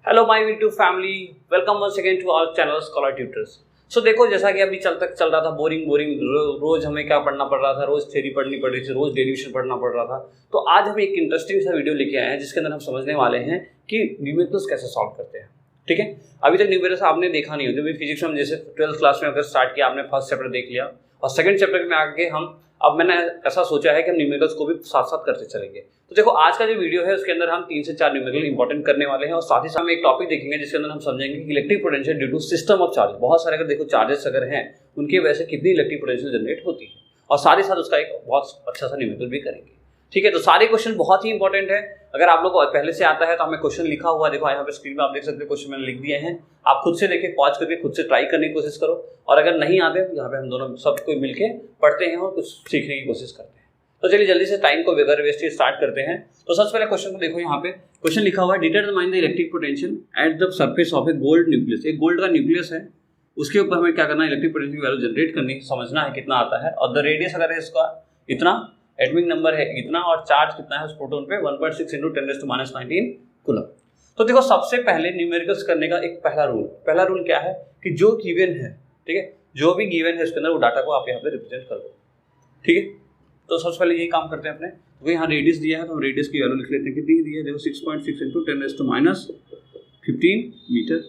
Hello my YouTube family, welcome once again to our channel Scholar Tutors. So देखो, जैसा कि अभी चल रहा था बोरिंग रोज हमें क्या पढ़ना पड़ रहा था, रोज थ्योरी पढ़नी पड़ रही थी, रोज डेरिवेशन पढ़ना पड़ रहा था। तो आज हम एक इंटरेस्टिंग सा वीडियो लेके आए हैं जिसके अंदर हम समझने वाले हैं कि न्यूमेरिकल्स कैसे सॉल्व करते हैं। ठीक है, अभी तक न्यूमेरिकल्स आपने देखा नहीं हो, जब भी फिजिक्स में जैसे 12th क्लास में अगर स्टार्ट किया आपने फर्स्ट चैप्टर देख लिया और सेकंड चैप्टर में आगे अब मैंने ऐसा सोचा है कि हम न्यूमेरिकल्स को भी साथ साथ करते चलेंगे। तो देखो, आज का जो वीडियो है उसके अंदर हम 3 से 4 न्यूमेरिकल इंपॉर्टेंट करने वाले हैं और साथ ही साथ हम एक टॉपिक देखेंगे जिसके अंदर हम समझेंगे कि electric potential due to system of charge. बहुत सारे अगर देखो चार्जेस अगर हैं उनकी वजह से कितनी इलेक्ट्रिक पोटेंशियल जनरेट होती है और साथ ही साथ उसका एक बहुत अच्छा सा न्यूमेरिकल भी करेंगे। ठीक है, तो सारे क्वेश्चन बहुत ही इंपॉर्टेंट है। अगर आप लोग को पहले से आता है तो हमें क्वेश्चन लिखा हुआ देखो यहाँ पे स्क्रीन में आप देख सकते हो, क्वेश्चन मैंने लिख दिए हैं। आप खुद से देखें, पॉज करके खुद से ट्राई करने की कोशिश करो और अगर नहीं आते तो यहाँ पे हम दोनों सब कोई मिलके पढ़ते हैं और कुछ सीखने की कोशिश करते हैं। तो चलिए जल्दी से टाइम को बगैर वेस्ट स्टार्ट करते हैं। तो सबसे पहले क्वेश्चन को देखो, यहाँ पे क्वेश्चन लिखा हुआ है determine the electric potential at the surface of A gold nucleus. एक गोल्ड का न्यूक्लियस है, उसके ऊपर हमें क्या करना है, इलेक्ट्रिक पोटेंशियल की वैल्यू जनरेट करनी, समझना है कितना आता है और द रेडियस अगर है इसका इतना, एटॉमिक नंबर है इतना और चार्ज कितना है उस प्रोटॉन पे 1.6 × 10⁻19 कूलम। तो देखो, सबसे पहले न्यूमेरिकल्स करने का एक पहला रूल क्या है कि जो गिवन है, ठीक है, जो भी गिवन है उसके अंदर वो डाटा को आप यहाँ पे रिप्रेजेंट कर दो। ठीक है, तो सबसे पहले यही काम करते हैं अपने। तो यहाँ रेडियस दिया है तो हम रेडियस की वैल्यू लिख लेते हैं, कितनी दी है देखो 6.6 × 10⁻15 मीटर।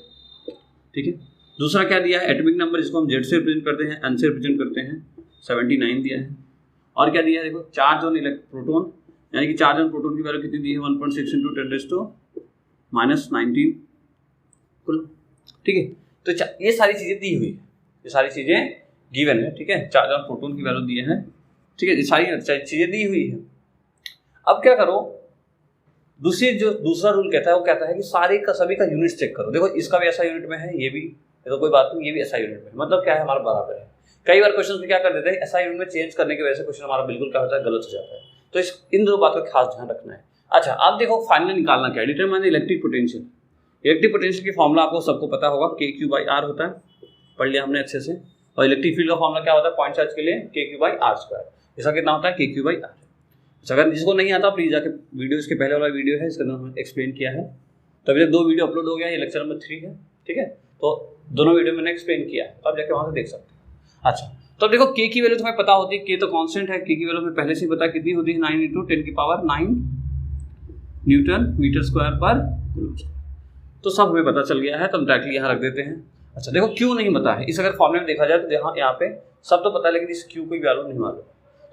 ठीक है, दूसरा क्या दिया है, एटॉमिक नंबर जिसको हम जेड से रिप्रेजेंट करते हैं, एन से रिप्रेजेंट करते हैं, 79 दिया है। और क्या दिया है देखो, चार्ज ऑन प्रोटॉन, यानी कि चार्ज ऑन प्रोटॉन की वैल्यू कितनी दी है 1.6 × 10⁻19 कुल। ठीक है, तो ये सारी चीजें दी हुई है, ये सारी चीजें गिवन है। ठीक है, चार्ज ऑन प्रोटॉन की वैल्यू दी है। ठीक है, ये सारी चीजें दी हुई है। अब क्या करो, दूसरा रूल कहता है, वो कहता है कि सारे का सभी का यूनिट चेक करो। देखो, इसका भी ऐसा यूनिट में है, ये भी तो कोई बात नहीं, ये भी ऐसा यूनिट में है, मतलब क्या है, हमारा बराबर है। कई बार क्वेश्चन में क्या कर देते हैं, ऐसा यूनिट में चेंज करने की वजह से क्वेश्चन हमारा बिल्कुल क्या होता है, गलत हो जाता है। तो इन दो बातों का खास ध्यान रखना है। अच्छा, अब देखो फाइनली निकालना क्या है, determine the electric potential. Electric potential की फॉर्मूला आपको सबको पता होगा, KQ/R होता है, पढ़ लिया हमने अच्छे से। और इलेक्ट्रिक फील्ड का फॉर्मूला क्या होता है, पॉइंट चार्ज के लिए KQ/R²। इसका कितना होता है, KQ/R। अगर जिसको नहीं आता प्लीज जाके वीडियो, इसके पहले वाला वीडियो है, इसके अंदर हमने एक्सप्लेन किया है। तो अभी तक 2 वीडियो अपलोड हो गया, ये लेक्चर नंबर 3 है। ठीक है, तो दोनों वीडियो मैंने एक्सप्लेन किया है, तो आप जाके वहाँ से देख सकते हैं। अच्छा, तो देखो K की वैल्यू तुम्हें पता होती है, K तो कांस्टेंट है, K की वैल्यू हमें पहले से ही पता कितनी होती है, 9 × 10⁻9 न्यूटन मीटर स्क्वायर पर कूलम। तो सब हमें पता चल गया है, तो हम डायरेक्टली यहाँ रख देते हैं। अच्छा देखो, क्यों नहीं पता है, इस अगर फॉर्मूले में देखा जाए तो यहाँ पे सब तो पता है लेकिन इस Q की वैल्यू नहीं मालूम।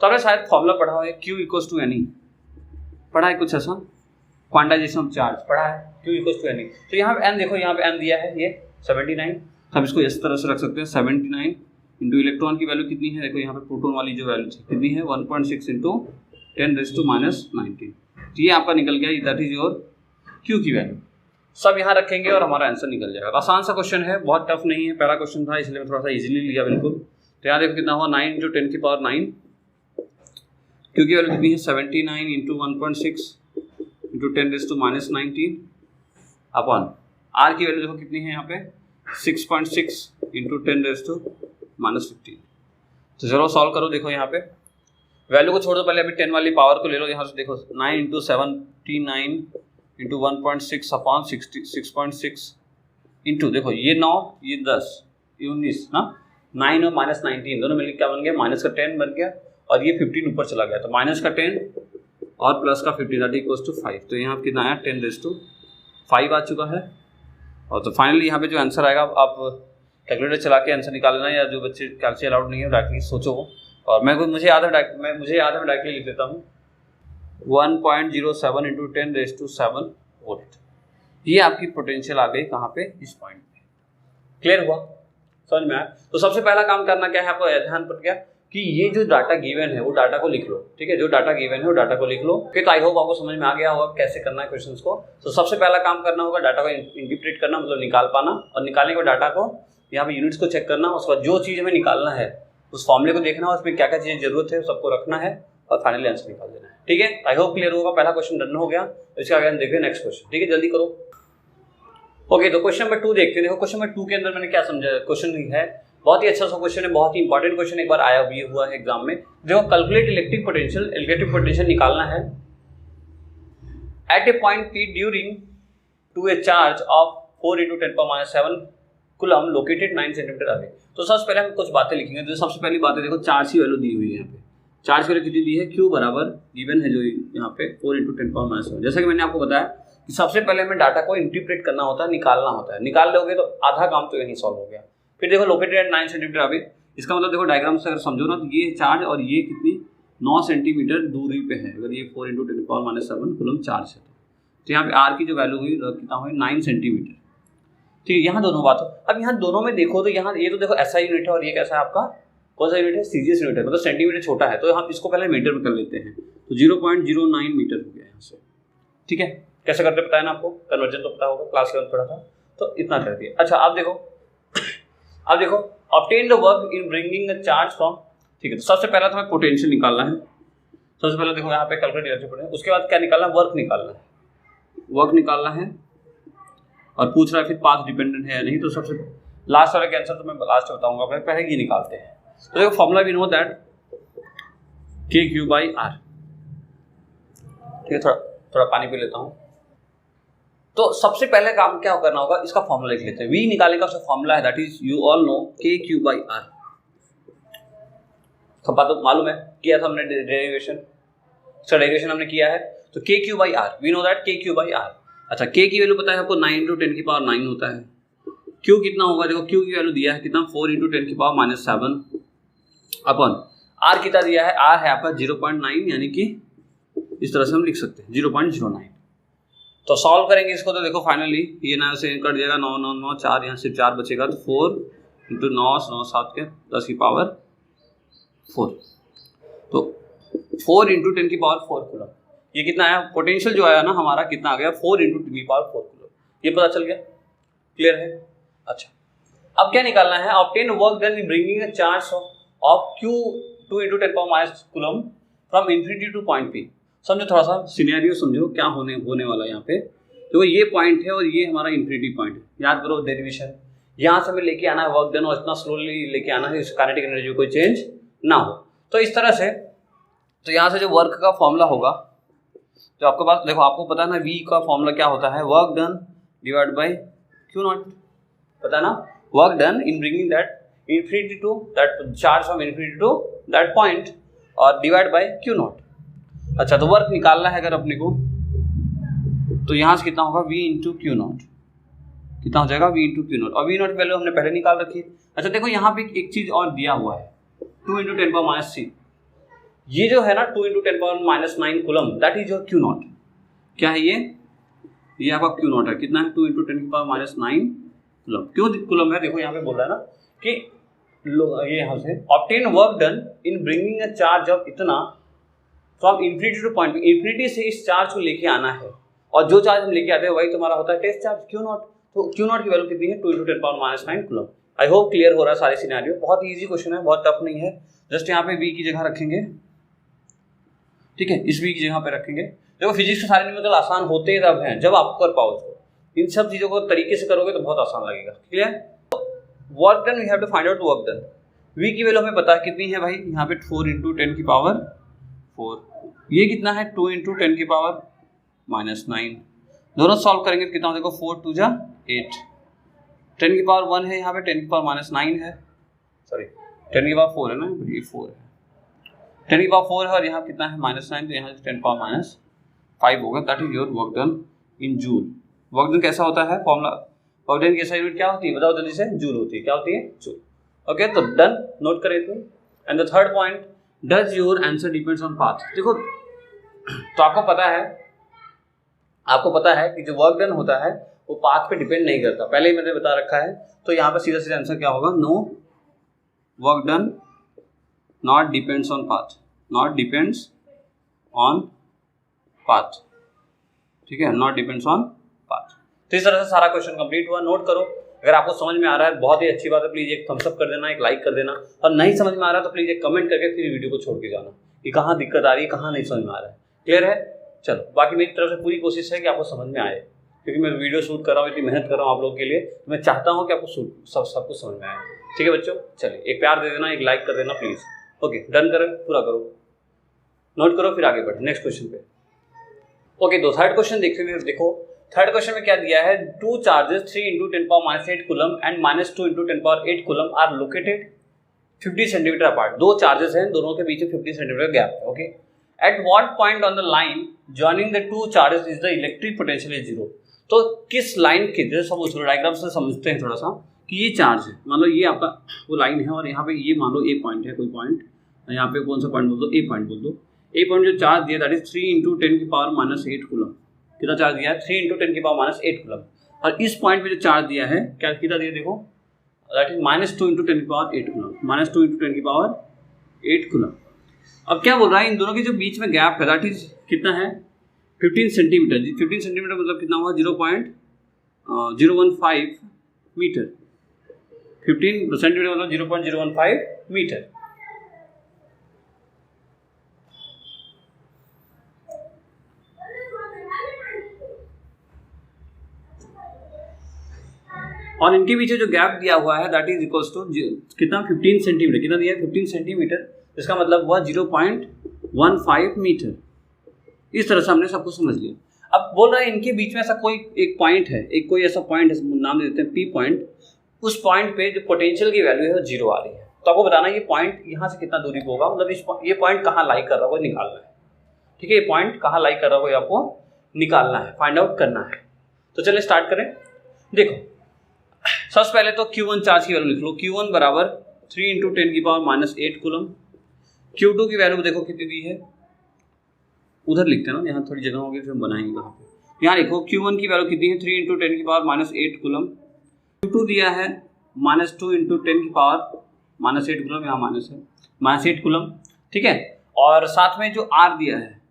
तो आपने शायद फॉर्मूला पढ़ा है, Q = NE, पढ़ा है कुछ ऐसा, क्वांटाइजेशन ऑफ चार्ज पढ़ा है, Q = NE। तो यहाँ पे N देखो, यहाँ पे N दिया है ये 79, हम इसको इस तरह से रख सकते हैं, 79 इंटू इलेक्ट्रॉन की वैल्यू कितनी है, देखो यहाँ पे प्रोटॉन वाली जो वैल्यू थी कितनी है, 1.6 × 10⁻19। तो ये आपका निकल गया, दैट इज योर Q की वैल्यू। सब यहाँ रखेंगे और हमारा आंसर निकल जाएगा। आसान सा क्वेश्चन है, बहुत टफ नहीं है, पहला क्वेश्चन था इसलिए मैं थोड़ा सा इजीली लिया बिल्कुल। तो यहाँ देखो कितना हुआ, 9 × 10⁻9, Q की वैल्यू कितनी है, 79 × 1.6 × 10⁻19 अपॉन R की वैल्यू देखो कितनी है यहाँ पे, 6.6 × 10⁻15। तो चलो सॉल्व करो, देखो यहाँ पे वैल्यू को छोड़ दो, पहले अभी 10 वाली पावर को ले लो। यहाँ से देखो 9 × 79 × 1.6 अपॉन 6.6 इंटू देखो ये 9, ये 10, ये 19 ना, 9 और -19 दोनों मिलकर क्या बन गया, माइनस का 10 बन गया और ये 15 ऊपर चला गया, तो माइनस का 10 और प्लस का 15 दैट इक्वल्स टू 5। तो यहाँ कितना आया, 10⁵ आ चुका है। और तो फाइनली यहाँ पे जो आंसर आएगा, आप कैलकुलेटर चला के आंसर निकाल लेना, या जो बच्चे कैलकुलेटर अलाउड नहीं है डायरेक्टली सोचो। और मुझे याद है, मैं डायरेक्टली लिख देता हूँ, 1.07 × 10⁻7 वोल्ट। ये आपकी पोटेंशियल आ गई कहाँ पे, इस पॉइंट पे। क्लियर हुआ, समझ में आया। तो सबसे पहला काम करना क्या है, आपको ध्यान पड़ गया कि ये जो डाटा गिवन है वो डाटा को लिख लो। ठीक है, जो डाटा गिवन है वो डाटा को लिख लो। फिर तो आई होप आपको समझ में आ गया होगा कैसे करना है क्वेश्चंस को। तो सबसे पहला काम करना होगा, डाटा को इंटरप्रेट करना, मतलब निकाल पाना, और निकालने के बाद डाटा को यहाँ पे यूनिट्स को चेक करना। उसके बाद जो चीज़ हमें निकालना है उस फॉर्मूले को देखना, उसमें क्या क्या चीज़ें जरूरत है सबको रखना है और फाइनली आंसर निकाल देना है। ठीक है, आई होप क्लियर होगा। पहला क्वेश्चन डन हो गया, इसके आगे हम देखते हैं नेक्स्ट क्वेश्चन। ठीक है, जल्दी करो। ओके, तो क्वेश्चन नंबर 2 देखते हैं। देखो क्वेश्चन नंबर 2 के अंदर मैंने क्या समझा, क्वेश्चन है बहुत ही अच्छा सा क्वेश्चन है, बहुत ही इंपॉर्टेंट क्वेश्चन, एक बार आया भी हुआ है एग्जाम में। देखो, कैलकुलेट इलेक्ट्रिक पोटेंशियल निकालना है at a point P during to a charge of 4 × 10⁻⁷ coulomb located 9 centimetre away. तो सबसे पहले हम कुछ बातें लिखेंगे। तो सबसे पहली बात है, देखो चार्ज की वैल्यू दी हुई है यहाँ पे। चार्ज की वैल्यू कितनी दी है, Q बराबर गिवन है जो यहाँ पे 4 × 10⁻⁷। जैसा कि मैंने आपको बताया कि सबसे पहले हमें डाटा को इंटरप्रेट करना होता है, निकालना होता है। निकाल लोगे तो आधा काम तो यहीं सॉल्व हो गया। फिर देखो लोकेटेड 9 सेंटीमीटर अवे, इसका मतलब देखो डायग्राम से अगर समझो ना, तो ये चार्ज और ये कितनी 9 सेंटीमीटर दूरी पे है। अगर ये 4 × 10⁻⁷ कूलम चार्ज है तो यहाँ पे R की जो वैल्यू हुई कितना हुई 9 सेंटीमीटर। ठीक है, यहाँ दोनों बात हो। अब यहाँ दोनों में देखो तो यहाँ ये तो देखो ऐसा यूनिट है और ये कैसा है आपका, कौन सा यूनिट है, सीजीएस यूनिट है, मतलब सेंटीमीटर छोटा है। तो हम इसको पहले मीटर में कर लेते हैं। तो 0.09 मीटर हो गया यहाँ से। ठीक है, कैसे करते पता है ना आपको, कन्वर्जन तो पता होगा, क्लास 11 पढ़ा था, तो इतना कर दिया। अच्छा अब देखो obtain the work in bringing a charge from. ठीक है, तो सबसे पहला तो हमें पोटेंशियल निकालना है। सबसे पहले देखो यहाँ पे कैलकुलेट करना पड़ेगा। उसके बाद क्या निकालना है, वर्क निकालना है। वर्क निकालना है और पूछ रहा है फिर पाथ डिपेंडेंट है या नहीं। तो सबसे लास्ट वाला के आंसर तो मैं लास्ट में बताऊंगा, पहले ये निकालते हैं। तो देखो formula we know that KQ/R। ठीक है, थोड़ा पानी पी लेता हूँ। तो सबसे पहले काम क्या करना होगा, इसका फॉर्मूला लिख लेते हैं। वी निकालने का उसका फॉर्मूला है, that is you all know KQ/R। सब बात तो मालूम है, किया था हमने डेरिवेशन, इसका डेरिवेशन हमने किया है। तो KQ/R we know that KQ/R। अच्छा, K की वैल्यू पता है आपको 9 × 10⁻⁹ होता है। Q कितना होगा, देखो Q की वैल्यू दिया है कितना 4 × 10⁻⁷ अपन R कितना दिया है, R है आपका 0.9, यानी कि इस तरह से हम लिख सकते हैं 0.09। तो सॉल्व करेंगे इसको तो देखो फाइनली ये 9 से कट जाएगा, 9 9 9 4, यहाँ से 4 बचेगा। तो 4 × 9 9 7 के 10 की पावर 4। तो 4 × 10⁻⁴ कूलम। ये कितना आया, पोटेंशियल जो आया ना हमारा कितना आ गया, 4 × 10⁻⁴ कूलम। ये पता चल गया, क्लियर है। अच्छा अब क्या निकालना है, obtain work done in bringing a charge of Q 2 × 10⁻⁷ coulomb from infinity to point P। समझो, थोड़ा सा सिनेरियो समझो क्या होने वाला है यहाँ पे। तो ये पॉइंट है और ये हमारा इन्फिनिटी पॉइंट है। याद करो डेरिवेशन, यहाँ से हमें लेके आना है वर्क डन और इतना स्लोली लेके आना है, काइनेटिक एनर्जी कोई चेंज ना हो। तो इस तरह से, तो यहाँ से जो वर्क का फॉर्मूला होगा, तो आपके पास देखो, आपको पता है ना V का फॉर्मूला क्या होता है, work done divide by Q0। पता है ना, work done in bringing that infinity to that charge from infinity to that point और डिवाइड बाई Q0। अच्छा, तो वर्क निकालना है अगर अपने को, तो यहाँ से कितना होगा V × Q0, कितना हो जाएगा V × Q0। और V0 की वैल्यू हमने पहले निकाल रखी है। अच्छा देखो यहाँ पे एक चीज और दिया हुआ है, 2 × 10⁻⁶। ये जो है ना 2 × 10⁻⁹ coulomb, that is your Q0। क्या है ये आपका Q0 है। कितना है, 2 × 10⁻⁹ कूलम। क्यों कूलम है, देखो यहाँ पे बोल रहा है ना कि ये यहाँ से obtain work done in bringing a charge of इतना from infinity to point. Infinity से इस चार्ज को लेके आना है और जो चार्ज हम लेके आते हैं वही तुम्हारा होता है टेस्ट चार्ज Q0। तो Q0 की वैल्यू कितनी है, 2 × 10⁻⁹ कूलम। आई होप क्लियर हो रहा है सारे सिनेरियो। बहुत ईजी क्वेश्चन है, बहुत टफ नहीं है। जस्ट यहाँ पे V की जगह रखेंगे, ठीक है, इस V की जगह पे रखेंगे। देखो फिजिक्स के सारे न्यूमेरिकल आसान होते तब हैं जब आप कर पाओ उसको। इन सब चीज़ों को तरीके से करोगे तो बहुत आसान लगेगा। Clear. Work done we have to find out work done. V की वैल्यू हमें पता है कितनी है भाई, यहाँ पे 4 × 10⁻⁴। ये कितना है, 2 × 10⁻⁹। दोनों सॉल्व करेंगे तो कितना हो, देखो 4 × 2 = 8। 10⁻1 है यहाँ पे, 10⁻9 है, सॉरी 10⁻4 है ना, ये 4 है, 10⁻4 है और यहाँ कितना है -9, तो यहाँ 10⁻5 होगा। That is your work done in joule. Work done कैसा होता है, फॉर्मूला वर्क डन की ऐसा यूनिट क्या होती है बताओ जल्दी से, जूल होती है। क्या होती है, जूल। ओके, तो डन नोट करें इसमें। And the third point, does your answer depends on path. देखो तो आपको पता है कि जो वर्क डन होता है वो पाथ पे डिपेंड नहीं करता, पहले ही मैंने बता रखा है। तो यहाँ पे सीधा सीधा आंसर क्या होगा, no work done not depends on path, not depends on path. ठीक है, नॉट डिपेंड्स ऑन पाथ। तो इस तरह से सारा क्वेश्चन कंप्लीट हुआ। नोट करो, अगर आपको समझ में आ रहा है बहुत ही अच्छी बात है, प्लीज एक थम्स अप कर देना, एक लाइक कर देना, और नहीं समझ में आ रहा है तो प्लीज एक कमेंट करके फिर वीडियो को छोड़ के जाना कि कहाँ दिक्कत आ रही है, कहाँ नहीं समझ में आ रहा है। क्लियर है। चलो, बाकी मेरी तरफ से पूरी कोशिश है कि आपको समझ में आए, क्योंकि मैं वीडियो शूट कर रहा हूँ, इतनी मेहनत कर रहा हूँ आप लोगों के लिए, तो मैं चाहता हूँ कि आपको सब कुछ समझ में आए। ठीक है बच्चों, चलिए एक प्यार दे देना, एक लाइक कर देना प्लीज। ओके, डन करें, पूरा करो, नोट करो, फिर आगे बढ़े नेक्स्ट क्वेश्चन पे। ओके, दो थर्ड क्वेश्चन देखते हैं। देखो थर्ड क्वेश्चन में क्या दिया है, 2 charges 3 × 10⁻⁸ coulomb and -2 × 10⁸ coulomb are located 50 centimetre apart. दो चार्जेस हैं, दोनों के बीच में 50 सेंटीमीटर गैप है। Okay, at what point on the line joining the two charges is the electric potential is 0। तो किस लाइन के, जैसे सब उस डायग्राम से समझते हैं थोड़ा सा कि ये चार्ज है, मान लो ये आपका वो लाइन है और यहाँ पे ये मान लो ए पॉइंट है, कोई पॉइंट यहाँ पे कौन सा पॉइंट बोल दो, ए पॉइंट बोल दो। ए पॉइंट जो चार्ज दिया दैट इज 3 × 10⁻⁸ कूलम। कितना चार्ज दिया है, 3 × 10⁻⁸ कूलम। और इस पॉइंट पे जो चार्ज दिया है क्या कितना दिया, देखो दैट इज -2 × 10⁸ कूलम, -2 × 10⁸ कूलम। अब क्या बोल रहा है, इन दोनों के जो बीच में गैप है दैट इज कितना है, 15 सेंटीमीटर। 15 सेंटीमीटर मतलब कितना हुआ, 0.015 मीटर। 15 सेंटीमीटर मतलब 0.015 मीटर। और इनके बीच जो गैप दिया हुआ है दैट इज इक्वल्स टू कितना, 15 सेंटीमीटर। कितना दिया है, 15 सेंटीमीटर। इसका मतलब हुआ 0.15 मीटर। इस तरह से हमने सब कुछ समझ लिया। अब बोल रहा है इनके बीच में ऐसा कोई एक पॉइंट है, एक कोई ऐसा पॉइंट है, नाम दे देते हैं पी पॉइंट। उस पॉइंट पे जो पोटेंशियल की वैल्यू है वो 0 आ रही है। तो आपको बताना ये पॉइंट यहाँ से कितना दूरी पे होगा, मतलब ये पॉइंट कहाँ लाई कर रहा होगा निकालना है। ठीक है, ये पॉइंट कहाँ लाई कर रहा होगा आपको निकालना है, फाइंड आउट करना है। तो चलिए स्टार्ट करें। देखो सबसे पहले तो Q1 चार्ज की वैल्यू लिख लो। Q1 बराबर 3 × 10⁻⁸ कूलम। Q2 की वैल्यू देखो कितनी दी है, उधर लिखते हैं ना, यहाँ थोड़ी जगह होगी फिर हम बनाएंगे कहाँ पे। यहाँ लिखो Q1 की वैल्यू कितनी है, 3 × 10⁻⁸ कूलम। Q2 दिया है -2 × 10⁻⁸ कूलम, यहाँ माइनस है, -8 कूलम। ठीक है, और साथ में जो R दिया है,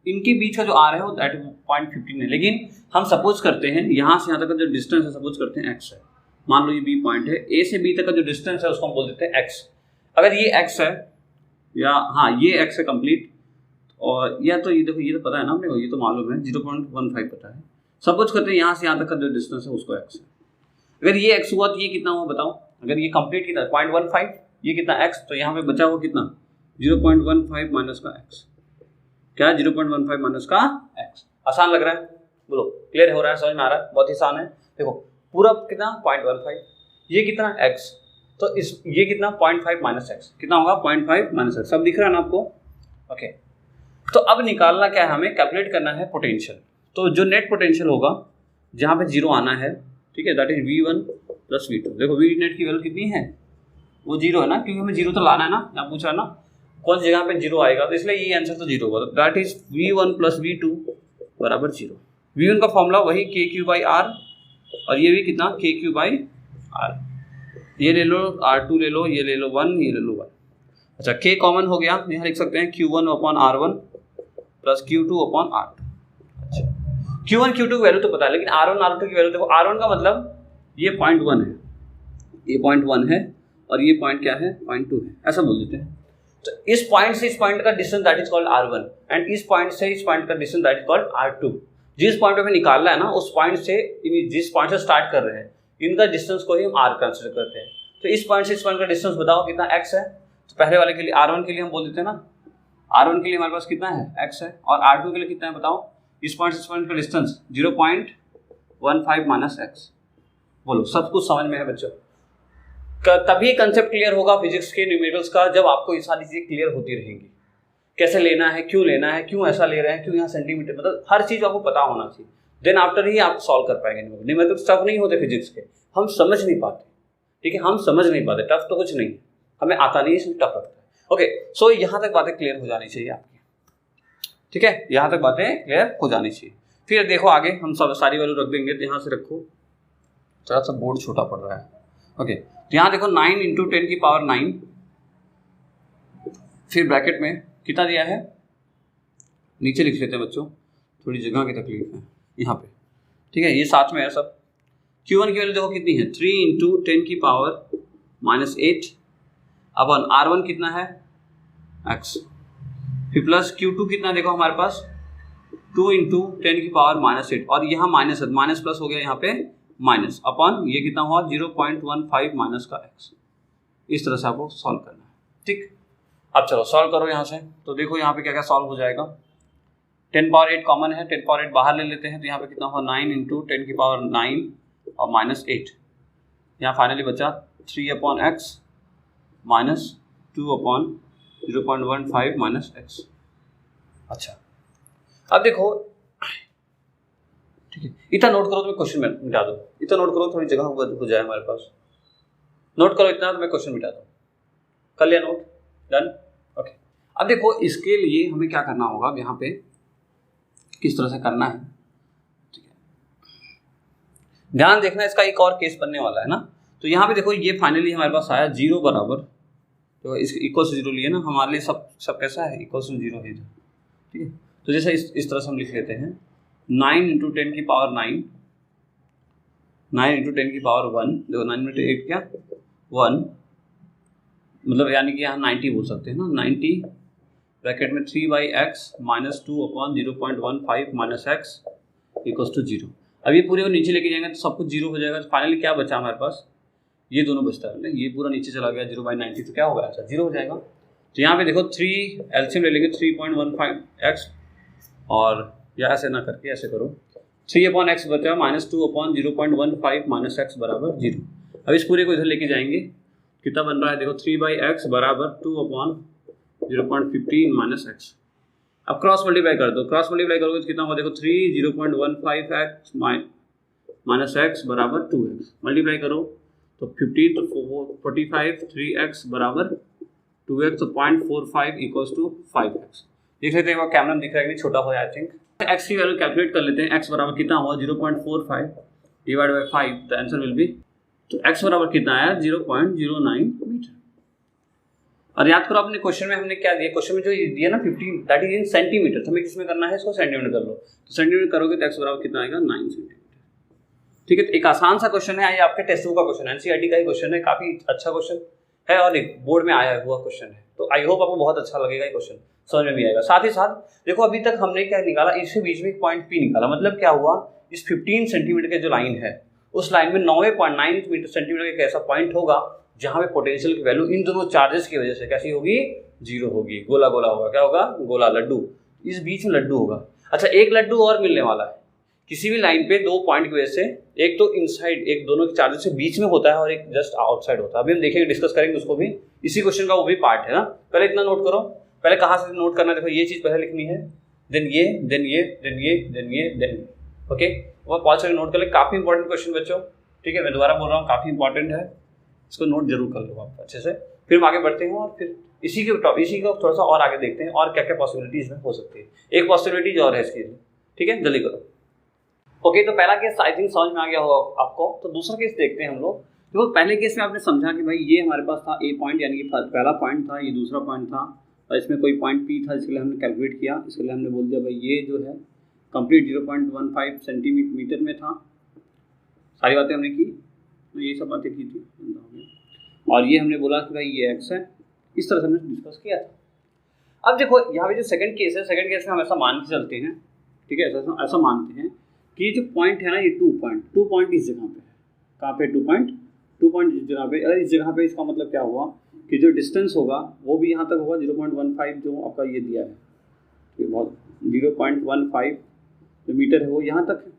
इनके बीच का जो R है वो 0.15 है। लेकिन हम सपोज करते हैं यहाँ से यहाँ तक का जो डिस्टेंस है सपोज करते हैं x है। मान लो ये B पॉइंट है, A से B तक का जो डिस्टेंस है उसको हम बोल देते हैं x। अगर ये x है या हाँ ये x है कंप्लीट, और या तो ये देखो ये तो पता है ना अपने को, ये तो मालूम है 0.15 पता है। सपोज करते हैं यहाँ से यहाँ तक का जो डिस्टेंस है उसको x है। अगर ये x हुआ तो ये कितना हुआ बताओ, अगर ये कंप्लीट कितना 0.15, ये कितना x, तो यहाँ पे बचा हुआ कितना 0.15 माइनस का x। क्या 0.15 माइनस का x। आसान लग रहा है, बोलो क्लियर हो रहा है, समझ में आ रहा है, बहुत ही आसान है। देखो पूरा कितना 0.15, ये कितना x, तो इस ये कितना 0.5 माइनस x, कितना होगा 0.5 माइनस x। सब दिख रहा है ना आपको। ओके, तो अब निकालना क्या है, हमें कैलकुलेट करना है पोटेंशियल। तो जो नेट पोटेंशियल होगा जहाँ पे 0 आना है, ठीक है, दैट इज V1 + V2। देखो V नेट की वैल्यू कितनी है, वो 0 है ना, क्योंकि हमें 0 तो लाना है ना, यहाँ पूछा ना कौन सी जगह पे 0 आएगा, तो इसलिए ये आंसर तो 0 होगा। दैट इज V1 + V2 बराबर 0। V1 का फॉर्मूला वही KQ/R, और ये भी कितना KQ/R। ये ले लो, R2 ले लो, ये ले लो 1, ये ले लो 1। अच्छा K कॉमन हो गया, यहाँ लिख सकते हैं Q1/R1 + Q2/R2। अच्छा Q1 Q2 की वैल्यू तो पता है, लेकिन R1 R2 की वैल्यू देखो। R1 का मतलब ये 0.1 है, ये 0.1 है, और ये पॉइंट क्या है 0.2 है, ऐसा बोल देते हैं। तो इस पॉइंट से इस पॉइंट का distance that is called R1, and इस पॉइंट से इस पॉइंट का distance that is called R2। जिस पॉइंट पे हमें निकालना है ना, उस पॉइंट से जिस पॉइंट से स्टार्ट कर रहे हैं, इनका डिस्टेंस को ही हम R कंसिडर करते हैं। तो इस पॉइंट से इस पॉइंट का डिस्टेंस बताओ कितना x है। तो पहले वाले के लिए R1 के लिए हम बोल देते हैं ना, R1 के लिए हमारे पास कितना है x है, और R2 के लिए कितना है बताओ। इस पॉइंट से इस पॉइंट का डिस्टेंस 0.15 माइनस x। बोलो सब कुछ समझ में है बच्चों। तभी कंसेप्ट क्लियर होगा फिजिक्स के, न्यूमेरिकल्स का, जब आपको ये सारी चीजें क्लियर होती रहेंगी। कैसे लेना है, क्यों ऐसा ले रहे हैं, क्यों यहाँ सेंटीमीटर, मतलब हर चीज आपको पता होना चाहिए। देन आफ्टर ही आप सॉल्व कर पाएंगे। न्यूमेरिकल्स टफ नहीं होते फिजिक्स के, हम समझ नहीं पाते। ठीक है, हम समझ नहीं पाते, टफ तो कुछ नहीं है, हमें आता नहीं इसलिए टफ लगता है। ओके, सो यहाँ तक बातें क्लियर हो जानी चाहिए आपकी। ठीक है, यहाँ तक बातें क्लियर हो जानी चाहिए। फिर देखो आगे हम सब सारी वैल्यू रख देंगे, तो यहाँ से रखो, थोड़ा सा बोर्ड छोटा पड़ रहा है। ओके, तो यहाँ देखो 9 × 10⁹, फिर ब्रैकेट में कितना दिया है, नीचे लिख लेते हैं बच्चों, थोड़ी जगह की तकलीफ है यहाँ पे। ठीक है, ये साथ में है सब। Q1 की वैल्यू देखो कितनी है, 3 × 10⁻⁸ अपन R1 कितना है x, फिर प्लस Q2 कितना देखो हमारे पास 2 × 10⁻⁸, और यहाँ माइनस है, माइनस प्लस हो गया यहाँ पे माइनस, अपन ये कितना हुआ 0.15 माइनस का x। इस तरह से आपको सॉल्व करना है। ठीक, अब चलो सॉल्व करो यहाँ से। तो देखो यहाँ पे क्या क्या सॉल्व हो जाएगा। 10 पावर 8 कॉमन है, 10 पावर 8 बाहर ले लेते हैं तो यहाँ पे कितना होगा 9 इंटू 10 की पावर 9 और माइनस 8। यहाँ फाइनली बचा 3/x माइनस 2/0.15 माइनस x। अच्छा अब देखो, ठीक है, इतना नोट करो तो मैं क्वेश्चन मिटा दूँ, इतना नोट करो थोड़ी जगह हो जाए हमारे पास, नोट करो इतना तो मैं क्वेश्चन मिटा दूँ। कर लिया नोट? डन? ओके। अब देखो इसके लिए हमें क्या करना होगा, यहाँ पे किस तरह से करना है, ठीक है, ध्यान देखना, इसका एक और केस बनने वाला है ना। तो यहाँ पे देखो ये फाइनली हमारे पास आया 0 बराबर, तो इसके इक्वल से 0 लिए ना, हमारे लिए सब कैसा है, इक्वल टू 0 है, ठीक है। तो जैसे इस तरह से हम लिख लेते हैं 9 इंटू 10 की पावर 9, 9 इंटू 10 की पावर 1, देखो 9 इंटू 8 क्या 1, मतलब यानी कि यहाँ 90 बोल सकते हैं ना, 90 ब्रैकेट में 3/x minus 2/0.15 minus x equals to 0। अब ये पूरे को नीचे लेके जाएंगे तो सब कुछ 0 हो जाएगा। तो फाइनली क्या बचा हमारे पास, ये दोनों बचता है, ये पूरा नीचे चला गया 0/90, तो क्या होगा, अच्छा 0 हो जाएगा। तो यहाँ पे देखो 3 एलसीएम ले लेंगे 3.15x, और या ऐसे ना करके ऐसे करो, 3/x बचा माइनस 2/0.15 माइनस x बराबर 0। अब इस पूरे को इधर लेके जाएंगे, कितना बन रहा है देखो 3/x बराबर 2/0.15 माइनस x। अब क्रॉस मल्टीप्लाई कर दो, क्रॉस मल्टीप्लाई करोगे तो कितना होगा देखो 3 0.15x माइनस x बराबर 2x, मल्टीप्लाई करो तो 15 तो 45, 3x बराबर 2x, तो 0.45 इक्वल्स टू 5x। देख लेते हैं कैमरा में दिख रहा है कि छोटा हो, आई थिंक। x की वैल्यू कैलकुलेट कर लेते हैं, x बराबर कितना हुआ 0.45 divide by 5, the answer will be, तो x बराबर कितना आया 0.09 मीटर। और याद करो अपने क्वेश्चन में हमने क्या दिया, क्वेश्चन में जो दिया ना 15 दैट इज इन सेंटीमीटर, तो हमें किसमें करना है, इसको सेंटीमीटर कर लो, तो सेंटीमीटर करोगे तो x बराबर कितना आएगा 9 सेंटीमीटर। ठीक है, तो एक आसान सा क्वेश्चन है, ये आपके टेस्ट बुक का क्वेश्चन है, एनसीईआरटी का ही क्वेश्चन है, काफी अच्छा क्वेश्चन है और एक बोर्ड में आया हुआ क्वेश्चन है। तो आई होप आपको बहुत अच्छा लगेगा ये क्वेश्चन, समझ में भी आएगा। साथ ही साथ देखो अभी तक हमने क्या निकाला, इसके बीच में एक पॉइंट P निकाला, मतलब क्या हुआ, इस 15 सेंटीमीटर के जो लाइन है उस लाइन में 9.9 सेंटीमीटर का ऐसा पॉइंट होगा जहां पे पोटेंशियल की वैल्यू इन दोनों चार्जेस की वजह से कैसी होगी, 0 होगी, गोला गोला होगा, क्या होगा, गोला, लड्डू, इस बीच में लड्डू होगा। अच्छा एक लड्डू और मिलने वाला है, किसी भी लाइन पे 2 पॉइंट की वजह से, एक तो इनसाइड, एक दोनों के चार्जेस के बीच में होता है और एक जस्ट आउटसाइड होता है। अभी हम देखेंगे, डिस्कस करेंगे उसको भी, इसी क्वेश्चन का वो भी पार्ट है ना। पहले इतना नोट करो, पहले कहाँ से नोट करना है, देखो ये चीज पहले लिखनी है, देन ये, देन ये, देन ये, देन ये, देन ओके, वो पॉज करके नोट कर ले, काफी इंपॉर्टेंट क्वेश्चन बच्चों, ठीक है, मैं दोबारा बोल रहा हूँ, काफी इंपॉर्टेंट है, इसको नोट जरूर कर लो आप अच्छे से। फिर हम आगे बढ़ते हैं और फिर इसी को थोड़ा सा और आगे देखते हैं और क्या क्या पॉसिबिलिटीज में हो सकती है। एक पॉसिबिलिटीज और है इसकी, ठीक है, जल्दी करो। ओके, तो पहला केस आई थिंक समझ में आ गया होगा आपको, तो दूसरा केस देखते हैं हम लोग। देखो पहले केस में आपने समझा कि भाई ये हमारे पास था ए पॉइंट, यानी कि पहला पॉइंट था, ये दूसरा पॉइंट था और इसमें कोई पॉइंट पी था, इसके लिए हमने कैलकुलेट किया, इसके लिए हमने बोल दिया भाई ये जो है कंप्लीट 0.15 सेंटीमीटर में था, सारी बातें हमने की, तो ये सब बातें की थी, और ये हमने बोला कि भाई ये एक्स है, इस तरह से हमने डिस्कस किया था। अब देखो यहाँ पे जो सेकंड केस है, सेकंड केस में हम ऐसा मान के चलते हैं, ठीक है, ऐसा मानते हैं कि ये जो पॉइंट है ना, ये 2 पॉइंट इस जगह पे है, कहाँ पे 2 पॉइंट इस जगह पे, और इस जगह पे इसका मतलब क्या हुआ कि जो डिस्टेंस होगा वो भी यहाँ तक होगा 0.15 जो आपका ये दिया है, ये बहुत 0.15 जो मीटर है वो यहाँ तक है।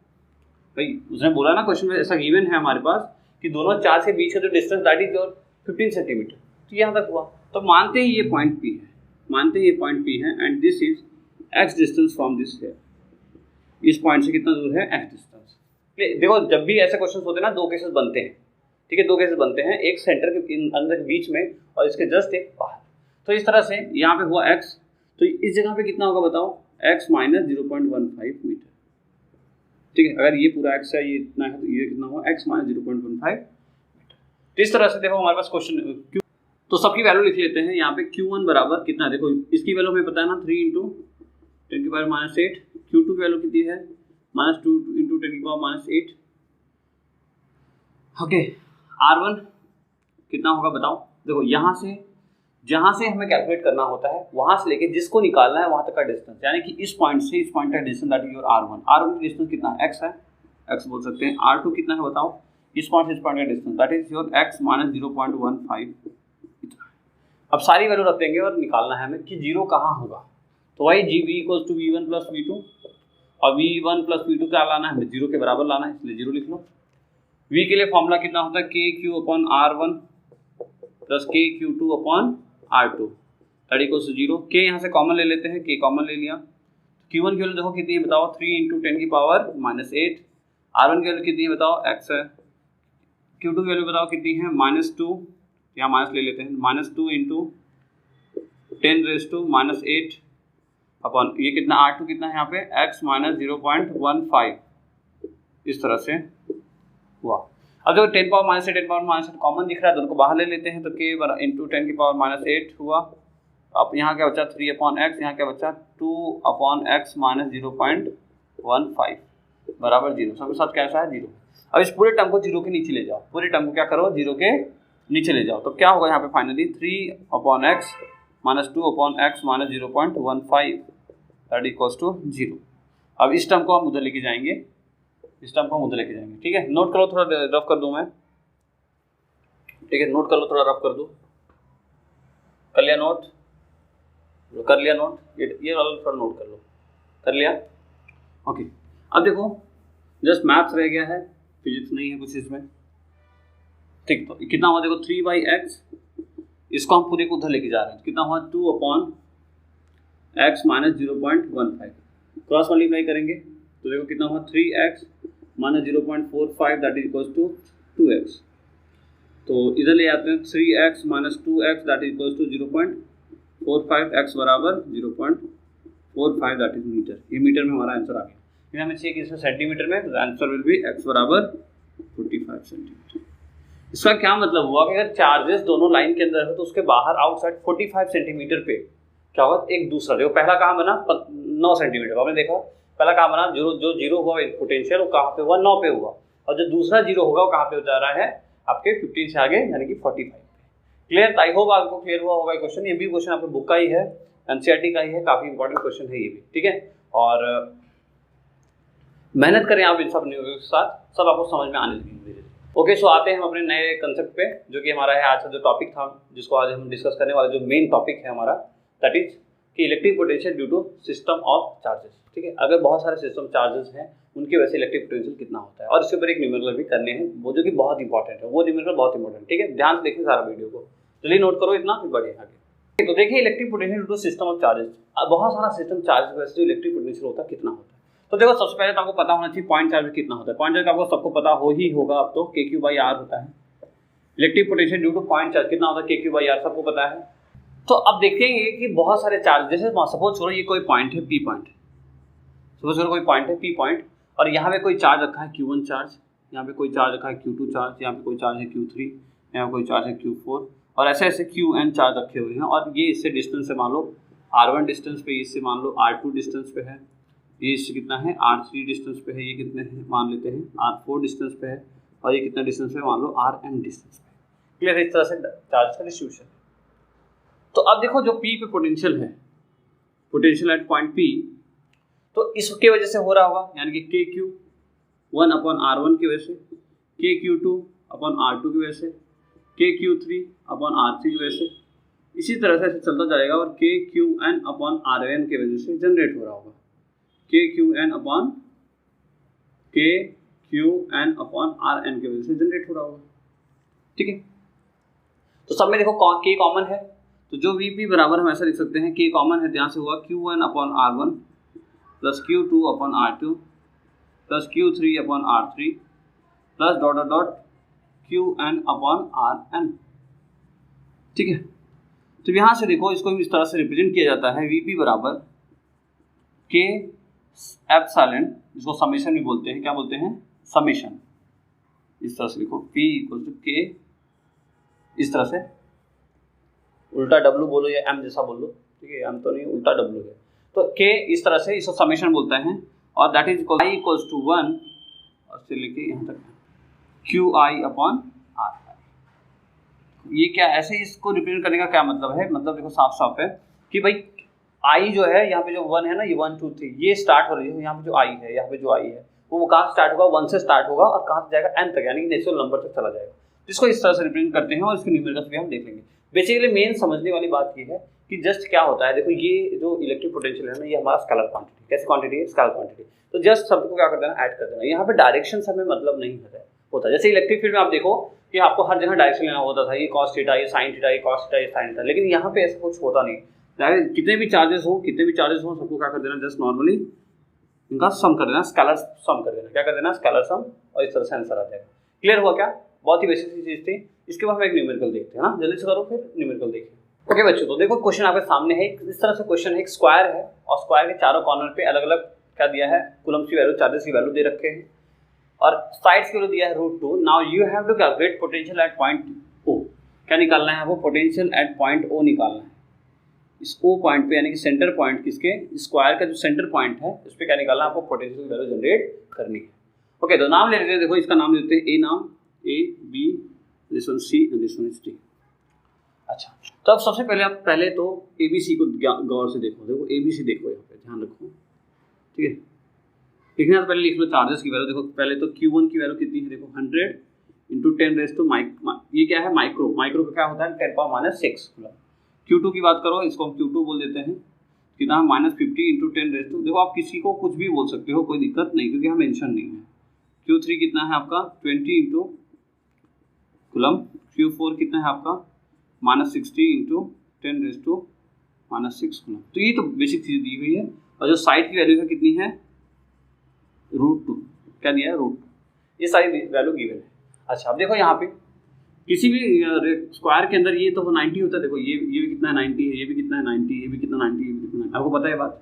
भाई उसने बोला ना क्वेश्चन में ऐसा गिवन है हमारे पास कि दोनों चार्ज के बीच का जो distance that is your 15 centimetre, तो यहाँ तक हुआ। तो मानते ही ये पॉइंट P है, मानते ही ये पॉइंट P है, and this is x distance from this है, इस पॉइंट से कितना दूर है x डिस्टेंस। देखो जब भी ऐसे क्वेश्चन होते हैं ना, 2 केसेस बनते हैं, ठीक है, 2 केसेस बनते हैं, एक सेंटर के अंदर के बीच में और इसके जस्ट एक बाहर। तो इस तरह से यहाँ पे हुआ x, तो इस जगह पे कितना होगा बताओ, x माइनस 0.15 मीटर, ठीक है, अगर ये पूरा x है, ये इतना है, तो ये कितना हुआ x माइनस 0.15 मीटर। तो इस तरह से देखो हमारे पास क्वेश्चन Q, तो सबकी वैल्यू लिख लेते हैं यहाँ पे। Q1 बराबर कितना, देखो इसकी वैल्यू हमें पता है ना, 3 इंटू 10 की पावर माइनस 8, Q2 की वैल्यू कितनी है, -2 इंटू 10 की पावर माइनस 8, ओके। R1 कितना होगा बताओ, देखो यहाँ से जहाँ से हमें कैलकुलेट करना होता है वहाँ से लेके जिसको निकालना है वहाँ तक का डिस्टेंस, यानी कि इस पॉइंट से इस पॉइंट का distance that is your R1 की डिस्टेंस कितना है, x है, x बोल सकते हैं। R2 कितना है बताओ, इस पॉइंट से इस पॉइंट का distance that is your x minus 0.15। अब सारी वैल्यू रख देंगे और निकालना है हमें कि 0 कहाँ होगा। तो Y G V equals to V one plus V two, और V one plus V two क्या लाना है, हमें जीरो के बराबर लाना है, इसलिए जीरो लिख लो। वी के लिए फॉर्मूला कितना होता है, K Q upon R one plus K Q two upon R two that equals to zero. के यहाँ से कॉमन ले लेते हैं, के कॉमन ले लिया। क्यू वन की वैल्यू देखो कितनी है बताओ, 3 इंटू 10 की पावर माइनस 8। आर वन की वैल्यू कितनी है बताओ, एक्स है। क्यू टू की वैल्यू बताओ कितनी है, -2, यहाँ माइनस ले लेते हैं, -2 into 10 raise to minus 8 upon ये कितना, R2 कितना है यहाँ पे, x माइनस 0.15 इस तरह से हुआ। अब जो 10 power minus 10 power minus common दिख रहा है, दोनों को बाहर ले लेते हैं, तो k इंटू 10 की पावर माइनस 8 हुआ। अब यहाँ क्या बचा 3 अपॉन एक्स, यहाँ क्या बचा 2 अपॉन एक्स माइनस 0.15 बराबर जीरो। सबके साथ कैसा है, जीरो। अब इस पूरे टर्म को जीरो के नीचे ले जाओ, पूरे टर्म को क्या करो, जीरो के नीचे ले जाओ, तो क्या होगा यहाँ पे finally 3 upon x minus 2 upon x minus 0.15 that equals to zero. अब इस टर्म को हम उधर लेके जाएंगे, इस टर्म को हम उधर लेके जाएंगे, ठीक है। नोट करो, थोड़ा रफ कर दूं मैं, ठीक है, नोट कर लो, थोड़ा रफ कर दो। कर लिया नोट, कर लिया नोट, ये वाला थोड़ा नोट कर लो, कर लिया, ओके। अब देखो जस्ट मैथ्स रह गया है, फिजिक्स नहीं है कुछ इसमें, ठीक। तो कितना हुआ देखो 3/x, इसको हम पूरे को उधर लेके जा रहे हैं, कितना हुआ 2 अपॉन x माइनस 0.15, क्रॉस मल्टीप्लाई करेंगे तो देखो कितना हुआ 3x minus 0.45 that is equals to 2x। तो इधर ले आते हैं 3x minus 2x that is equals to 0.45, x बराबर 0.45 दैट इज मीटर। ये मीटर में हमारा आंसर आ गया। फिर हमें चाहिए कि इसमें सेंटीमीटर में, तो आंसर विल बी x बराबर 45 सेंटीमीटर। इसका क्या मतलब हुआ कि अगर चार्जेस दोनों लाइन के अंदर हो तो उसके बाहर आउटसाइड 45 सेंटीमीटर पे क्या होगा, एक दूसरा देखो पहला कहाँ बना 9 सेंटीमीटर, आपने देखा पहला कहाँ बना, जो जीरो हुआ पोटेंशियल वो कहाँ पे हुआ 9 पे हुआ, और जो दूसरा जीरो होगा वो कहाँ पे जा रहा है आपके 15 से आगे यानी कि 45 पे। क्लियर, आई होप आपको क्लियर हुआ होगा क्वेश्चन। ये भी क्वेश्चन आपके बुक का ही है, एनसीईआरटी का ही है, काफी इंपॉर्टेंट क्वेश्चन है ये भी, ठीक है। और मेहनत करें आप इन सब न्यूज़ के साथ, सब आपको समझ में आने लगेंगे। ओके, सो आते हैं हम अपने नए कंसेप्ट पे, जो कि हमारा है आज का जो टॉपिक था, जिसको आज हम डिस्कस करने वाले, जो मेन टॉपिक है हमारा, दैट इज कि electric potential due to system of charges, ठीक है। अगर बहुत सारे सिस्टम चार्जेस हैं उनकी वजह से इलेक्ट्रिक पोटेंशियल कितना होता है, और इसके ऊपर एक न्यूमेरिकल भी करने हैं, वो जो कि बहुत इंपॉर्टेंट है, वो न्यूमेरिकल बहुत इंपॉर्टेंट, ठीक है। ध्यान से देखिए सारा वीडियो को, चलिए नोट करो इतना, फिर बढ़िए आगे। तो देखिए electric potential due to system of charges, बहुत सारा सिस्टम चार्ज की वजह से जो इलेक्ट्रिक पोटेंशियल होता है कितना होता है। तो देखो सबसे पहले तो आपको पता होना चाहिए पॉइंट चार्ज कितना होता है। पॉइंट चार्ज आपको सबको पता हो ही होगा, अब तो KQ/R होता है। Electric potential due two point charge कितना होता है, KQ/R सबको पता है। तो अब देखेंगे कि बहुत सारे चार्ज, जैसे सपोज छोड़ो ये कोई पॉइंट है P पॉइंट, सपोज छोड़ो कोई पॉइंट है P पॉइंट, और यहाँ पे कोई चार्ज रखा है Q1 चार्ज, यहाँ पे कोई चार्ज रखा है Q2 चार्ज, यहाँ पे कोई चार्ज है Q3, यहाँ पे कोई चार्ज है Q4, और ऐसे ऐसे Qn चार्ज रखे हुए हैं। और ये इससे डिस्टेंस से मान लो R1 डिस्टेंस पे, इससे मान लो R2 डिस्टेंस पे है, ये इससे कितना है R3 डिस्टेंस पे है, ये कितने हैं मान लेते हैं R4 डिस्टेंस पे है, और ये कितना डिस्टेंस पे मान लो Rn डिस्टेंस पे। क्लियर है, इस तरह से चार्ज का डिस्ट्रीब्यूशन। तो अब देखो जो P पे पोटेंशियल है, पोटेंशियल एट पॉइंट P, तो इसके वजह से हो रहा होगा, यानी कि KQ1 अपॉन R1 की वजह से, KQ2 अपॉन R2 की वजह से, KQ3 अपॉन R3 की वजह से, इसी तरह से ऐसे चलता जाएगा, और KQN अपॉन Rn की वजह से जनरेट हो रहा होगा, KQN अपॉन Rn की वजह से जनरेट हो रहा होगा, ठीक है। तो सब में देखो K कॉमन है, तो जो Vp बराबर हम ऐसा लिख सकते हैं, K कॉमन है, ध्यान से हुआ Q1 upon R1 plus Q2 upon R2 plus Q3 upon R3 plus dot dot dot Qn upon Rn, ठीक है। तो यहाँ से देखो इसको इस तरह से रिप्रेजेंट किया जाता है, Vp बराबर K एप्सिलॉन, जिसको समेशन भी बोलते हैं, क्या बोलते हैं समेशन, इस तरह से लिखो P इक्वल टू K, इस तरह से उल्टा W बोलो या M जैसा बोलो, ठीक है, M तो नहीं उल्टा W है, तो K इस तरह से इसको समेशन बोलते हैं, और that is I equals to 1 और से लेके यहाँ तक QI अपॉन R। ये क्या ऐसे इसको रिप्रेजेंट करने का क्या मतलब है, मतलब देखो साफ साफ है कि भाई I जो है यहाँ पे जो 1 है ना, ये 1 2 3 ये स्टार्ट हो रही है, यहाँ पे जो I है, यहाँ पे जो I है वो कहाँ से स्टार्ट होगा, 1 से स्टार्ट होगा और कहाँ से जाएगा n तक, यानी कि नेचुरल नंबर तक चला जाएगा। इसको इस तरह से रिप्रेजेंट करते हैं, और इसके न्यूमेरिकल्स भी हम देख लेंगे। बेसिकली मेन समझने वाली बात ये है कि जस्ट क्या होता है, देखो ये जो इलेक्ट्रिक पोटेंशियल है ना, ये हमारा स्केलर क्वांटिटी, कैसे क्वांटिटी है, स्केलर क्वांटिटी। तो जस्ट सबको क्या कर देना, ऐड कर देना। यहाँ पे डायरेक्शन से हमें मतलब नहीं होता। जैसे इलेक्ट्रिक फील्ड में आप देखो कि आपको हर जगह डायरेक्शन लेना होता था, ये कॉस थीटा, ये साइन थीटा, ये कॉस थीटा, ये साइन थीटा, लेकिन यहाँ पे ऐसा कुछ होता नहीं। कितने भी चार्जेस हो सबको क्या कर देना, जस्ट नॉर्मली इनका सम कर देना, स्केलर सम कर देना। क्या कर देना, स्केलर सम, और इस तरह से आंसर आ जाएगा। क्लियर हुआ क्या? बहुत ही बेसिक सी चीज थी। इसके बाद हम एक न्यूमेरिकल देखते हैं ना, जल्दी से करो फिर न्यूमेरिकल देखिए। ओके बच्चों, तो देखो क्वेश्चन आपके सामने है, इस तरह से क्वेश्चन है, एक स्क्वायर है और स्क्वायर के चारों कॉर्नर पे अलग अलग क्या दिया है, कूलम्स की वैल्यू, चार्जेस की वैल्यू दे रखे हैं और साइड्स की वैल्यू दिया है √2। Now you have to calculate potential at point O। क्या निकालना है आपको, पोटेंशियल एट पॉइंट O निकालना है। इस O पॉइंट पे, यानी कि सेंटर पॉइंट किसके, स्क्वायर का जो सेंटर पॉइंट है उस पर क्या निकालना है आपको, पोटेंशियल की वैल्यू जनरेट करनी है। ओके, तो नाम ले लेते हैं। देखो इसका नाम लेते हैं A नाम, A B, this one C and this one is D। अच्छा, तो अब सबसे पहले आप तो ABC को गौर से देखो। ABC देखो, यहाँ पे ध्यान रखो, ठीक है। लिखना तो पहले लिख लो चार्जेस की वैल्यू। देखो पहले तो Q1 की वैल्यू कितनी है, देखो 100 × 10⁻⁻, ये क्या है, माइक्रो का क्या होता है 10⁻⁶। Q2 की बात करो, इसको हम Q2 बोल देते हैं, कितना है -50 × 10⁻। देखो आप किसी को कुछ भी बोल सकते हो, कोई दिक्कत नहीं, क्योंकि यहाँ मेंशन नहीं है। Q3 कितना है आपका 20 × कूलम। Q4 कितना है आपका -60 × 10⁻⁻6 कूलम। तो ये तो बेसिक चीज़ दी हुई है। और जो साइड की वैल्यू है कितनी है, √2। क्या दिया है, √2। ये सारी वैल्यू गिवन है। अच्छा, अब देखो यहाँ पे किसी भी स्क्वायर के अंदर ये तो 90 होता है। देखो ये भी कितना है 90 है, ये भी कितना है 90, ये भी कितना 90, ये भी कितना 90, आपको पता है बात,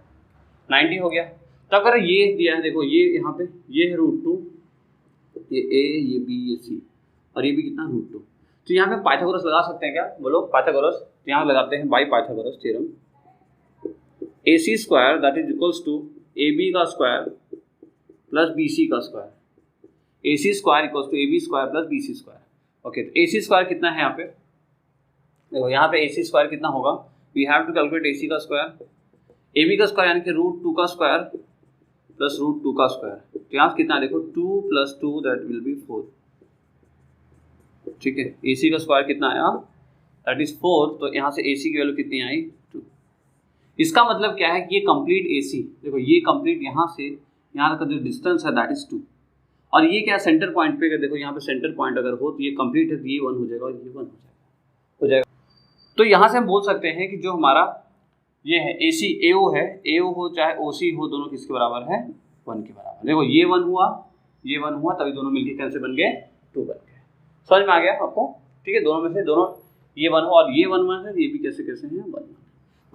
90 हो गया। तब अगर ये दिया है, देखो ये यहाँ पे ये है √2, ये A, ये B, ये C, और ये भी कितना √2। तो यहाँ पे पाइथागोरस लगा सकते हैं क्या, बोलो पाइथागोरस। तो यहाँ लगाते हैं by Pythagoras theorem. AC² that is equals to AB का स्क्वायर प्लस BC का square. AC² equals to AB² plus BC²। Okay, तो AC² कितना है यहाँ पे, देखो यहाँ पे AC² कितना होगा, we have to calculate AC का स्क्वायर, AB का स्क्वायर यानी कि √2 का स्क्वायर प्लस √2 का स्क्वायर। तो यहाँ कितना, देखो 2 + 2 दैट विल बी 4। ठीक है, AC का स्क्वायर कितना आया, दैट इज 4। तो यहाँ से AC की वैल्यू कितनी आई, 2। इसका मतलब क्या है कि ये कंप्लीट AC, देखो ये कंप्लीट यहाँ से यहाँ तक का जो डिस्टेंस है दैट इज 2। और ये क्या सेंटर पॉइंट पे, देखो यहाँ पे सेंटर पॉइंट अगर हो तो ये कंप्लीट है, तो ये 1 हो जाएगा और ये 1 हो जाएगा। तो यहाँ से हम बोल सकते हैं कि जो हमारा ये है AC AO है, AO हो चाहे OC हो, दोनों किसके बराबर है, 1 के बराबर। देखो ये 1 हुआ, ये 1 हुआ, तभी दोनों मिलके कैसे बन गए, 2 बन गए। समझ में आ गया आपको, ठीक है। दोनों में से दोनों ये 1 हो और ये 1 है, ये भी कैसे कैसे हैं 1।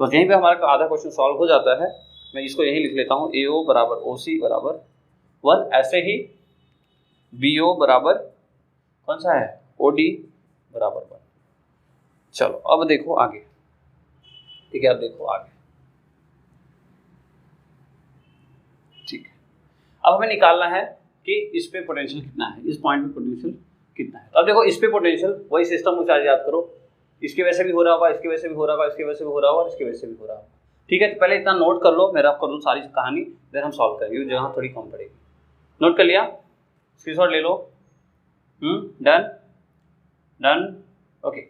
तो यहीं पे हमारा आधा क्वेश्चन सॉल्व हो जाता है। मैं इसको यहीं लिख लेता हूँ, AO = OC = 1। ऐसे ही BO बराबर कौन सा है, OD = 1। चलो अब देखो आगे, ठीक है, अब देखो आगे, ठीक है। अब हमें निकालना है कि इस पे पोटेंशियल कितना है, इस पॉइंट पे पोटेंशियल कितना है। तो अब देखो इस पे पोटेंशियल, वही सिस्टम को चार्ज याद करो, इसकी वजह से भी हो रहा होगा, इसकी वजह से भी हो रहा होगा, इसकी वजह से भी हो रहा होगा, इसकी वजह से भी हो रहा होगा। ठीक है, तो पहले इतना नोट कर लो, मैं रफ कर दूँ सारी कहानी, फिर हम सॉल्व करेंगे, जहाँ थोड़ी कम पड़ेगी। नोट कर लिया, स्क्रीनशॉट ले लो, डन डन, ओके।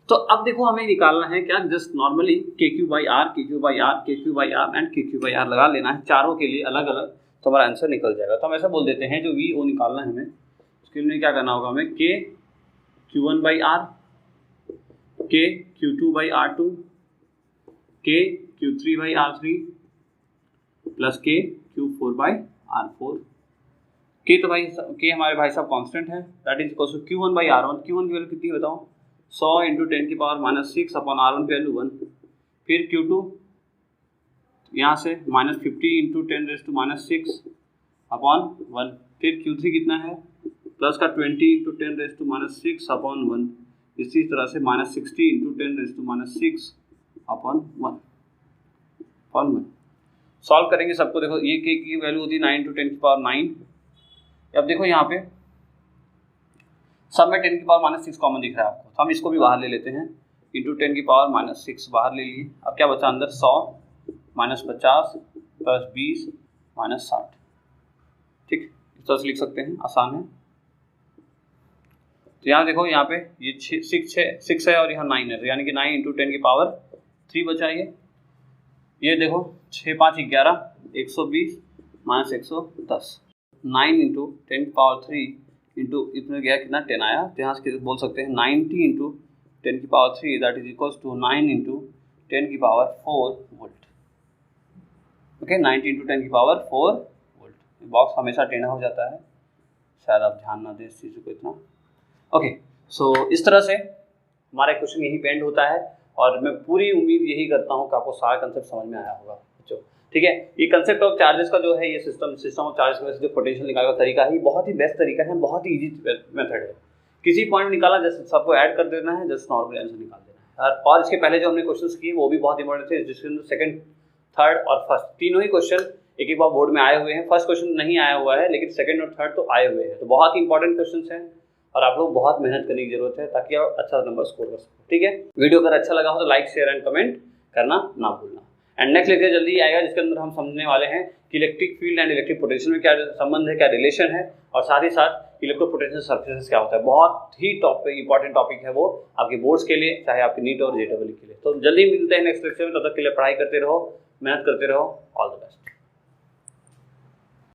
तो अब देखो हमें निकालना है क्या, just normally KQ/R, KQ/R, KQ/R and KQ/R लगा लेना है, चारों के लिए अलग अलग, तो हमारा आंसर निकल जाएगा। तो हम ऐसा बोल देते हैं, जो VO निकालना है हमें, उसके लिए क्या करना होगा हमें, KQ1/R, KQ2/R2, KQ3/R3 plus KQ4/R4। तो भाई के हमारे भाई साहब कांस्टेंट है, that is equal to Q1/R1। Q1 की वैल्यू कितनी बताओ, 100 × 10⁻⁻6 अपॉन R1 की वैल्यू 1। फिर Q2 यहाँ से -50 × 10⁻6 अपॉन 1। फिर Q3 कितना है, प्लस का 20 × 10⁻6 अपॉन 1। इसी तरह से -60 × 10⁻6 अपॉन 1। सॉल्व करेंगे सबको। देखो ये के की वैल्यू होती है 9 × 10⁻9। अब देखो यहाँ पे सब में 10⁻6 कॉमन दिख रहा है आपको, तो हम इसको भी बाहर ले लेते हैं, इंटू 10⁻6 बाहर ले लिए। अब क्या बचा अंदर, 100 -50 + 20 -60। ठीक, इस तरह से लिख सकते हैं, आसान है। तो यहाँ देखो, यहाँ पे ये 6 है और यहाँ 9 है, तो यानी कि 9 × 10 की पावर 3 बचा ये देखो 6 5 11 120 - 110, 9 × 10 की पावर 3 इंटू इसमें गया कितना 10 आया, तो यहाँ से बोल सकते हैं 90 × 10 की power 3 that is equals to 9 × 10 की पावर 4 वोल्ट। ओके, 90 × 10 की पावर 4 वोल्ट। बॉक्स हमेशा टेढ़ा हो जाता है, शायद आप ध्यान ना दें इस चीज़ को इतना। ओके, सो इस तरह से हमारा क्वेश्चन यही पेंड होता है और मैं पूरी उम्मीद यही करता हूँ कि आपको सारा कंसेप्ट समझ में आया होगा बच्चों। ठीक है, ये कंसेप्ट ऑफ चार्जेस का जो है ये सिस्टम ऑफ चार्जेस में जो पोटेंशियल निकालने का तरीका है, बहुत ही बेस्ट तरीका है, बहुत ही इजी मेथड है। किसी पॉइंट निकाला, जस्ट सबको ऐड कर देना है, जस्ट नॉर्मल आंसर निकाल देना है। और इसके पहले जो हमने क्वेश्चंस किए वो भी बहुत इंपॉर्टेंट थे, जिसके अंदर सेकंड, थर्ड और फर्स्ट तीनों ही क्वेश्चन एक बार बोर्ड में आए हुए हैं। फर्स्ट क्वेश्चन नहीं आया हुआ है, लेकिन सेकंड और थर्ड तो आए हुए हैं, तो बहुत ही इंपॉर्टेंट क्वेश्चन हैं और आप लोग बहुत मेहनत करने की जरूरत है ताकि आप अच्छा नंबर स्कोर कर सको। ठीक है, वीडियो अगर अच्छा लगा हो तो लाइक शेयर एंड कमेंट करना ना भूलना। एंड नेक्स्ट लेक्चर जल्दी आएगा, जिसके अंदर हम समझने वाले हैं कि electric field and electric potential में क्या संबंध है, क्या रिलेशन है, और साथ ही साथ इलेक्ट्रो पोटेंशियल सर्फेसेस क्या होता है। बहुत ही इंपॉर्टेंट टॉपिक है वो आपके बोर्ड्स के लिए, चाहे आपके नीट और JEE के लिए। तो जल्दी मिलते हैं नेक्स्ट लेक्चर में, तब तक के लिए पढ़ाई करते रहो, मेहनत करते रहो। All the best.